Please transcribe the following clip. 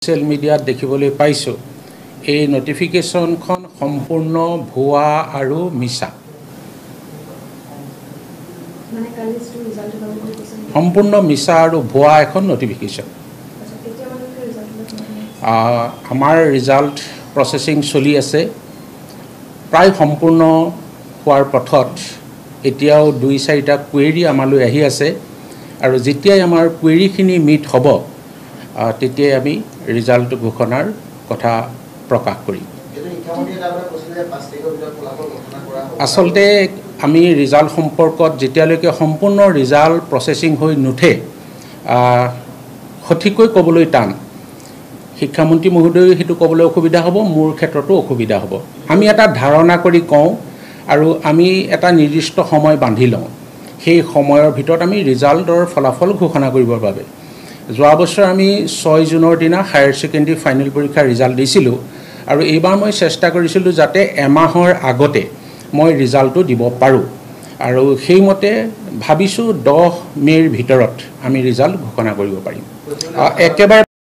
social মিডিয়াত দেখিবলৈ পাইছোঁ এই নটিফিকেশ্যনখন সম্পূৰ্ণ ভুৱা আৰু মিছা সম্পূৰ্ণ মিছা আৰু ভুৱা এখন নটিফিকেশ্যন আমাৰ ৰিজাল্ট প্ৰচেছিং চলি আছে প্ৰায় সম্পূৰ্ণ হোৱাৰ পথত এতিয়াও 2-4টা কুৱেৰি আমালৈ আহি আছে আৰু যেতিয়াই আমাৰ কুৱেৰিখিনি মিট হ'ব তেতিয়াই আমি ৰিজাল্ট ঘোষণাৰ কথা প্ৰকাশ কৰিম আসলতে আমি ৰিজাল্ট সম্পৰ্কত যেতিয়ালৈকে সম্পূৰ্ণ ৰিজাল্ট প্ৰচেছিং হৈ নুঠে সঠিককৈ ক'বলৈ টান শিক্ষামন্ত্ৰী মহোদয় হেতু ক'বলৈ অসুবিধা হ'ব মোৰ ক্ষেত্ৰতো অসুবিধা হ'ব আমি এটা ধাৰণা কৰি কওঁ আৰু আমি এটা নিৰ্দিষ্ট সময় বান্ধি লওঁ সেই সময়ৰ ভিতৰত আমি ৰিজাল্টৰ ফলাফল ঘোষণা কৰিবৰ বাবে যোৱা বছৰ আমি 6 জুনৰ দিনা হায়াৰ সেকেন্ডাৰী ফাইনেল পৰীক্ষাৰ ৰিজাল্ট দিছিলোঁ আৰু এইবাৰ মই চেষ্টা কৰিছিলোঁ যাতে এমাহৰ আগতে মই ৰিজাল্টটো দিব পাৰোঁ আৰু সেইমতে ভাবিছোঁ 10 মে'ৰ ভিতৰত আমি ৰিজাল্ট ঘোষণা কৰিব পাৰিম একেবাৰে